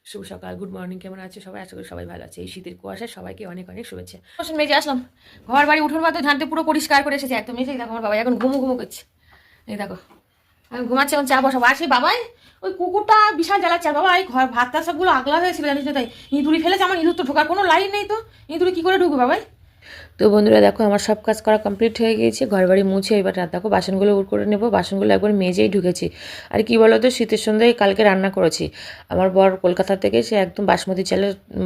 শুভ সকাল, good morning. কেমন আছে সবাই? আশা করি সবাই ভালো আছে। এই শীতের কুয়াশায় সবাইকে অনেক অনেক শুভেচ্ছা। মেজে আসলাম, ঘর বাড়ি উঠোন বাদ ঝাঁটতে পুরো পরিষ্কার করে এসেছে একদম। এসে দেখো আমার বাবা এখন ঘুমু ঘুমু করছে। এই দেখো আমি ঘুমাচ্ছি, এখন চা বসাবো। আর সেই বাবাই ওই কুকুরটা বিশাল জ্বালাচ্ছে। আর বাবা এই ঘর ভাতটা সবগুলো আগলা হয়েছিল জানিস না, তাই ইঁদুরি ফেলেছে। আমার ইঁদুর তো ঢোকার কোনো লাইন নেই, তো ইঁদুরি কি করে ঢুকবে বাবাই? তো বন্ধুরা দেখো আমার সব কাজ করা কমপ্লিট হয়ে গিয়েছে, ঘর বাড়ি মুছে এবার রাত দেখো বাসনগুলো উঠ করে নেবো। বাসনগুলো একবার মেজেই ঢুকেছি। আর কি বলো তো, শীতের সন্ধ্যায় কালকে রান্না করেছি। আমার বর কলকাতা থেকে সে একদম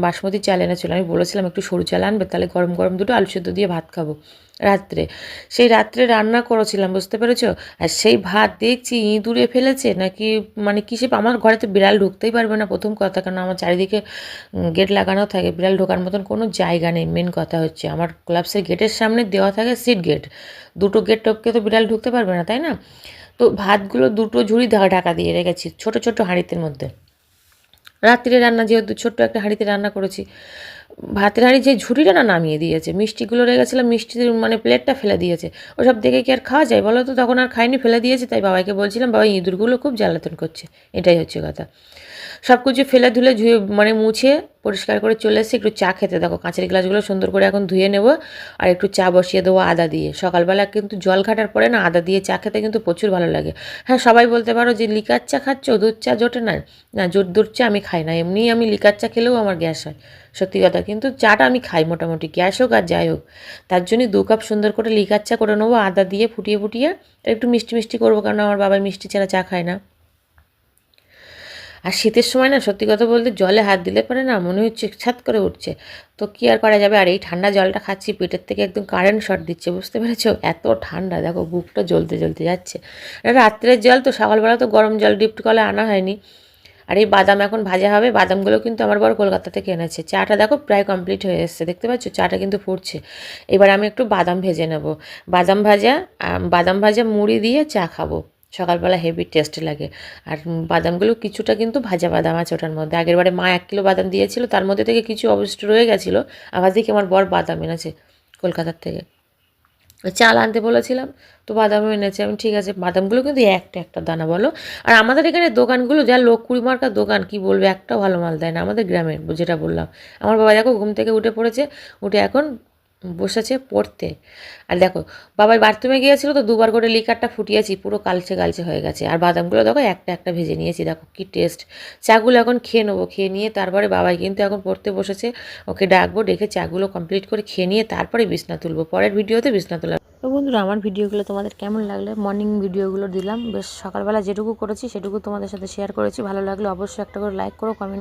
বাসমতি চাল এনেছিল। আমি বলেছিলাম একটু সরু চাল আনবে, তাহলে গরম গরম দুটো আলু সেদ্ধ দিয়ে ভাত খাবো রাত্রে। সেই রাত্রে রান্না করেছিলাম, বুঝতে পেরেছো? আর সেই ভাত দেখছি ইঁদুরে ফেলেছে নাকি, মানে কিসে। আমার ঘরে তো বিড়াল ঢুকতেই পারবে না প্রথম কথা, কারণ আমার চারিদিকে গেট লাগানো থাকে, বিড়াল ঢোকার মতন কোনো জায়গা নেই। মেন কথা হচ্ছে আমার ক্লাবসের গেটের সামনে দেওয়া থাকে সিট গেট, দুটো গেট টপকে তো বিড়াল ঢুকতে পারবে না, তাই না? তো ভাতগুলো দুটো ঝুড়ি ঢাকা দিয়ে রেখেছি ছোট ছোট হাঁড়িতে মধ্যে। রাত্রিরে রান্না যেহেতু ছোট্ট একটা হাঁড়িতে রান্না করেছি, ভাতের হাঁড়ি যে ঝুড়িটা না নামিয়ে দিয়েছে, মিষ্টিগুলো রেখেছিলাম, মিষ্টির মানে প্লেটটা ফেলে দিয়েছে। ওসব দেখে কি আর খাওয়া যায় বলো তো? তখন আর খাইনি, ফেলে দিয়েছে। তাই বাবাকে বলছিলাম, বাবা ইঁদুরগুলো খুব জ্বালাতন করছে, এটাই হচ্ছে কথা। সব কিছু ফেলে ধুলে মানে মুছে পরিষ্কার করে চলে এসেছি একটু চা খেতে। দেখো কাঁচের গ্লাসগুলো সুন্দর করে এখন ধুয়ে নেব, আর একটু চা বসিয়ে দেবো আদা দিয়ে। সকালবেলা কিন্তু জল ঘাটার পরে না আদা দিয়ে চা খেতে কিন্তু প্রচুর ভালো লাগে। হ্যাঁ, সবাই বলতে পারো যে লিকার চা খাচ্ছ, দুধ চা জোটে না। না, দুধ চা আমি খাই না, এমনিই আমি লিকার চা খেলেও আমার গ্যাস হয়, সত্যি কথা। কিন্তু চাটা আমি খাই মোটামুটি, গ্যাস হোক আর যাই হোক। তার জন্যই 2 কাপ সুন্দর করে লিকার চা করে নেবো আদা দিয়ে ফুটিয়ে ফুটিয়ে। একটু মিষ্টি মিষ্টি করবো, কারণ আমার বাবা মিষ্টি ছাড়া চা খায় না। আর শীতের সময় না সত্যি কথা বলতে জলে হাত দিলে পরে না মনে হচ্ছে ছাত করে উঠছে। তো কী আর করা যাবে। আর এই ঠান্ডা জলটা খাচ্ছি, পেটের থেকে একদম কারেন্ট শর্ট দিচ্ছে, বুঝতে পেরেছো? এত ঠান্ডা, দেখো বুকটা জ্বলতে জ্বলতে যাচ্ছে। রাত্রের জল তো, সকালবেলা তো গরম জল ডিপড কলে আনা হয়নি। আর এই বাদাম এখন ভাজা হবে, বাদামগুলো কিন্তু আমার বড় কলকাতা থেকে এনেছে। চাটা দেখো প্রায় কমপ্লিট হয়ে এসছে, দেখতে পাচ্ছ চাটা কিন্তু ফুটছে। এবার আমি একটু বাদাম ভেজে নেব। বাদাম ভাজা মুড়ি দিয়ে চা খাবো সকালবেলা, হেভি টেস্ট লাগে। আর বাদামগুলো কিছুটা কিন্তু ভাজা বাদাম আছে ওটার মধ্যে। আগেরবারে মা 1 কিলো বাদাম দিয়েছিল, তার মধ্যে থেকে কিছু অবশিষ্ট রয়ে গেছিলো। আবার দেখি আমার বর বাদাম এনেছে কলকাতার থেকে। চাল আনতে বলেছিলাম, তো বাদামও এনেছে। আমি ঠিক আছে, বাদামগুলো কিন্তু একটা একটা দানা বলো। আর আমাদের এখানে দোকানগুলো যা লোক কুড়ি মার্কার দোকান, কি বলবে, একটাও ভালো মাল দেয় না আমাদের গ্রামে, যেটা বললাম। আমার বাবা দেখো ঘুম থেকে উঠে পড়েছে, উঠে এখন বসেছে পড়তে। আর দেখো বাবাই বাথরুমে গিয়েছিলো, তো 2বার করে লিকারটা ফুটিয়েছি, পুরো কালচে কালচে হয়ে গেছে। আর বাদামগুলো দেখো একটা একটা ভেজে নিয়েছি, দেখো কি টেস্ট। চাগুলো এখন খেয়ে নেবো, খেয়ে নিয়ে তারপরে বাবাই কিন্তু এখন পড়তে বসেছে। ওকে ডাকবো, ডেকে চাগুলো কমপ্লিট করে খেয়ে নিয়ে তারপরে বিছনা তুলবো। পরের ভিডিওতে বিছনা তোলা। তো বন্ধুরা আমার ভিডিওগুলো তোমাদের কেমন লাগলে? মর্নিং ভিডিওগুলো দিলাম, বেশ সকালবেলা যেটুকু করেছি সেটুকু তোমাদের সাথে শেয়ার করেছি। ভালো লাগলে অবশ্যই একটা করে লাইক করো, কমেন্ট